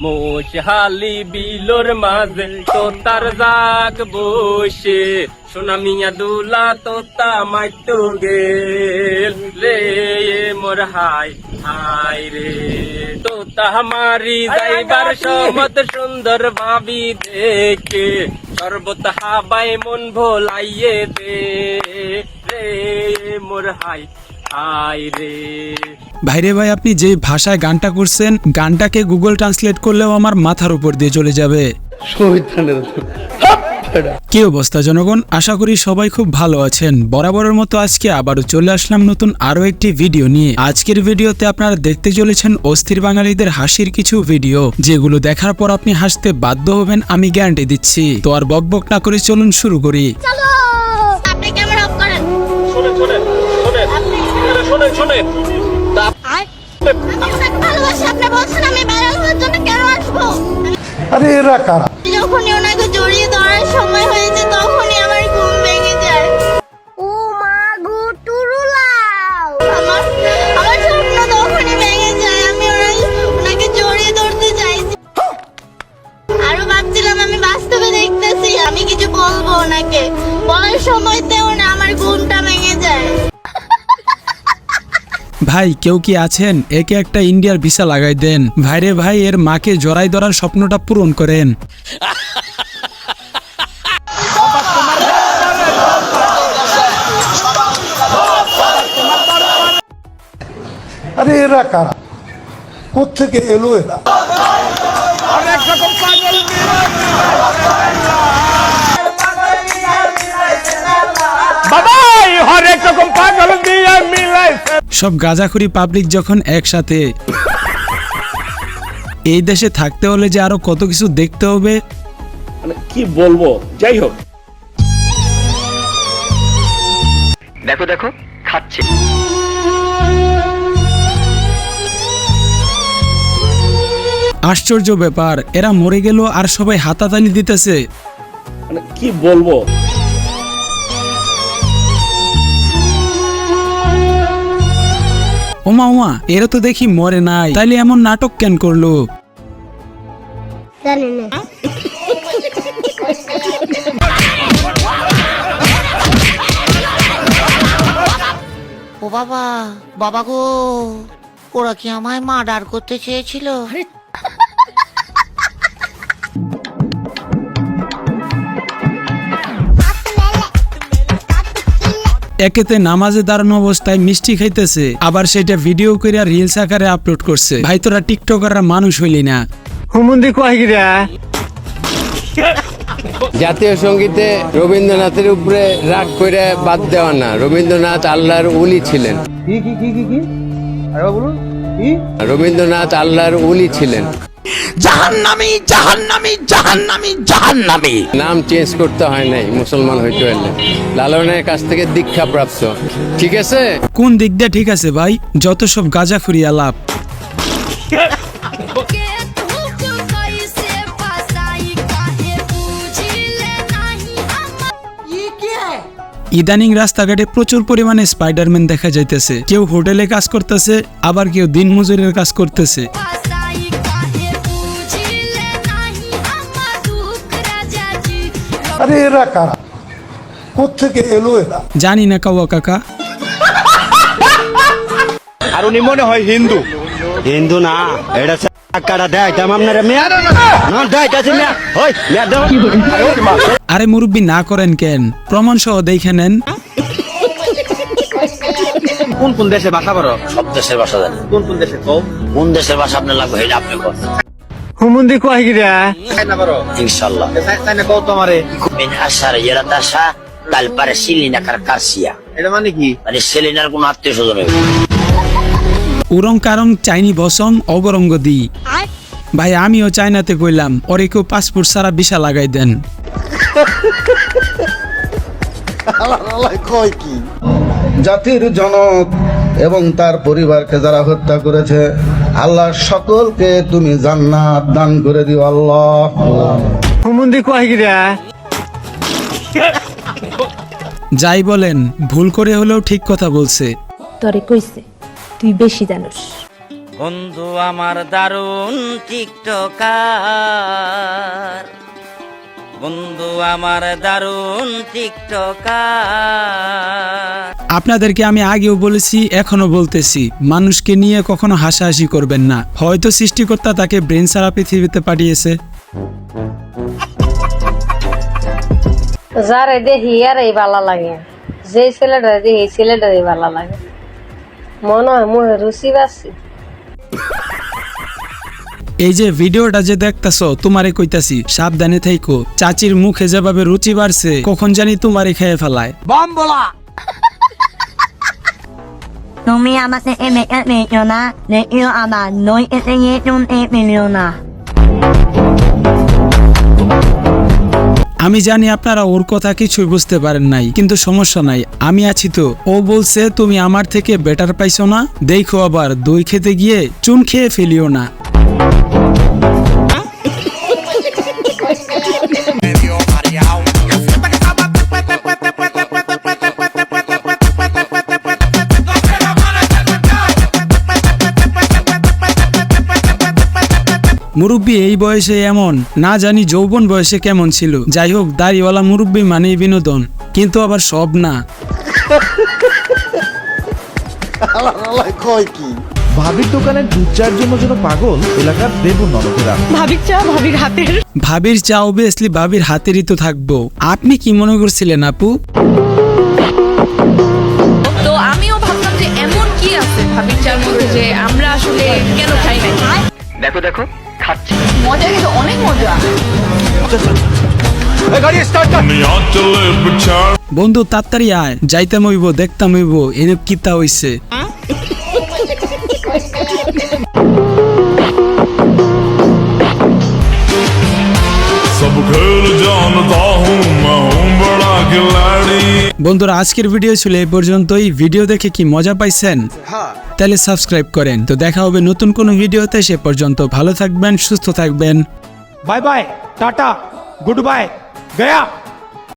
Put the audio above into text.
মোশহালি বিলোর মাঝে তোতার জাগ বসে সোনা মিয়া দুলা তোতা মাইতো গেল রে মোর হাই হাই রে তোতা মারি যাইবার সমত সুন্দর ভাবি দেখে সর্বত হাবাই মন ভোলাইয়ে দে রে মোর হাই হাই রে। ভাইরে ভাই, আপনি যে ভাষায় গানটা করছেন, গানটাকে গুগল ট্রান্সলেট করলেও আমার মাথার উপর দিয়ে চলে যাবে। কি অবস্থা জনগণ, আশা করি সবাই খুব ভালো আছেন। বরাবরের মতো আজকে আবারও চলে আসলাম নতুন আরো একটি ভিডিও নিয়ে। আজকের ভিডিওতে আপনারা দেখতে চলেছেন অস্থির বাঙালিদের হাসির কিছু ভিডিও, যেগুলো দেখার পর আপনি হাসতে বাধ্য হবেন, আমি গ্যারান্টি দিচ্ছি। তো আর বকবক না করে চলুন শুরু করি। আপনি ক্যামেরা অফ করেন। শোনেন শোনেন শোনেন শোনেন শোনেন আপনাকে ভালোবাসি, আপনি বলছেন আমি ভাইরাল হওয়ার জন্য কেন আসবো? আরে এরা কারা? যখনই ওনাকে জড়িয়ে ধরার সময় হয়েছে তখনই আমার ঘুম ভেঙে যায়। ও মা গো টুরুলাও, আমার স্বপ্ন তখনই ভেঙে যায়। আমি ওনাকে জড়িয়ে ধরতে চাইছি, আরো ভাবছিলাম আমি বাস্তবে দেখতেছি, আমি কিছু বলবো ওনাকে, বলার সময়তেও না আমার ঘুমটা ভেঙে যায়। ভাই কেউ কি আছেন? একে একটা ইন্ডিয়ার ভিসা লাগাই দেন। ভাইরে ভাই, এর মাকে জড়াই ধরার স্বপ্নটা পূরণ করেন। আরে এরা কারা? কোত্থেকে এলো এরা? সব গাঁজাখুরি পাবলিক যখন একসাথে, এই দেশে থাকতে হলে যে আরো কত কিছু দেখতে হবে, মানে কি বলবো। যাই হোক, দেখো দেখো খাচ্ছে। আশ্চর্য ব্যাপার, এরা মরে গেল আর সবাই হাতাতালি দিতেছে। মানে কি বলবো। ওমা ওমা, এরা তো দেখি মরে নাই, তাইলে এমন নাটক কেন করলো? জানি না। ও বাবা, বাবা গো, ওরা কি আমায় মার্ডার করতে চেয়েছিল? একেতে নামাজে দাঁড়ানো অবস্থায় মিষ্টি খাইতেছে, আবার সেটা ভিডিও করে রিলস আকারে আপলোড করছে। ভাই তোরা টিকটকাররা মানুষ হইলি না। জাতীয় সঙ্গীতে রবীন্দ্রনাথের উপরে রাগ করে বাদ দেওয়া না। রবীন্দ্রনাথ আল্লাহর ওলি ছিলেন। রবীন্দ্রনাথ আল্লাহর ওলি ছিলেন। জাহান্নামী, জাহান্নামী, জাহান্নামী, জাহান্নামী। নাম চেঞ্জ করতে হয় নাই মুসলমান হইতে হলে। লালনের কাছ থেকে দীক্ষা প্রাপ্ত। ঠিক আছে? কোন দিক দিয়ে ঠিক আছে ভাই? যত সব গাঁজাখুরি আলাপ। ইদানিং রাস্তাঘাটে প্রচুর পরিমাণে স্পাইডারম্যান দেখা যাইতেছে। কেউ হোটেলে কাজ করতেছে, আবার কেউ দিন মজুরের কাজ করতেছে। আরে এরা কারা? কোত্থেকে এলো এরা? জানি না কাওয়া কাকা। আর উনি মনে হয় হিন্দু। হিন্দু না, এটা কাটা দেয় আপনারা মেয়া না দেয়ছে মেয়া। ওই মেয়া দাও। আরে মুরব্বি না করেন কেন? প্রমাণ সহ দেখে নেন। কোন কোন দেশে ভাষা বড়? সব দেশের ভাষা জানি। কোন কোন দেশে কও? কোন দেশের ভাষা আপনার লাগবে এটা আপনি কর। হুমুন্দি কয় গিরা? চাইনা বড়? ইনশাআল্লাহ। চাইনা কও তোমারে। মিন আশার ইয়ারাতাশা তাল পারে সিলিনা কারকাসিয়া। এটা মানে কি? মানে সিলিনার কোন আত্মীয়স্বজন হবে। উরং কারং চাইনি বসং অগরঙ্গ দি। ভাই আমিও চাইনাতে কইলাম, ওরে কেউ পাসপোর্ট ছাড়া ভিসা লাগাই দেন। কয় কি? জাতির জনক এবং তার পরিবারকে যারা হত্যা করেছে, আল্লাহ সকলকে তুমি জান্নাত দান করে দিও আল্লাহ। হুমুন্দি কয় গিরা? যাই বলেন, ভুল করে হলেও ঠিক কথা বলছে। তরে কইছে তুই বেশি জানোস। বন্ধু আমার দারুণ টিকটকার, বন্ধু আমার দারুণ টিকটকার। আপনাদেরকে আমি আগেও বলেছি, এখনো বলতেছি, মানুষকে নিয়ে কখনো হাসাহাসি করবেন না। হয়তো সৃষ্টিকর্তা তাকে ব্রেন ছাড়া পৃথিবীতে পাঠিয়েছে। যারে দেখি আর এই ভালো লাগে, যে ছেলেটা দেখি এই ছেলেটারই ভালো লাগে, মনে হয় মুখে রুচি বাসি। এই যে ভিডিওটা যে দেখতাছো, তোমারে কইতাছি সাবধানে থাইকো। চাচির মুখে যেভাবে রুচি বাড়ছে, কখন জানি তোমারে খেয়ে ফেলায়। তুমি আমাকে মেয়েও না, নেও আমার নই এতে মেলেও না। আমি জানি আপনারা ওর কথা কিছুই বুঝতে পারেন নাই, কিন্তু সমস্যা নাই, আমি আছি তো। ও বলছে তুমি আমার থেকে বেটার পাইছো না, দেখো আবার দই খেতে গিয়ে চুন খেয়ে ফেলিও না। মুরব্বী এই বয়সে এমন, না জানি যৌবন বয়সে কেমন ছিল। যাই হোক, দাড়িওয়ালা মুরব্বী মানেই বিনোদন, কিন্তু আবার সব না। ভাবির দোকানের দুধ চায়ের জন্য যেন পাগল এলাকার দেবুর ননদেরা। ভাবির চা অবভিয়াসলি ভাবির হাতেরই তো থাকবো। আপনি কি মনে করছিলেন আপু? তো আমিও ভাবলাম যে এমন কি আছে ভাবির চার মধ্যে যে আমরা আসলে কেন খাই না। দেখো দেখো খাচ্ছি, মজা কিন্তু অনেক মজা। বন্ধু তাড়াতাড়ি আয়, যাইতাম হইব, দেখতাম হইব এনে কিতা হইছে। বন্ধুরা, আজকের ভিডিও ছিল এই পর্যন্তই। ভিডিও দেখে কি মজা পাইছেন? তাহলে সাবস্ক্রাইব করেন। তো দেখা হবে নতুন কোনো ভিডিওতে, সে পর্যন্ত ভালো থাকবেন, সুস্থ থাকবেন। Bye bye, tata, good bye, Gaya.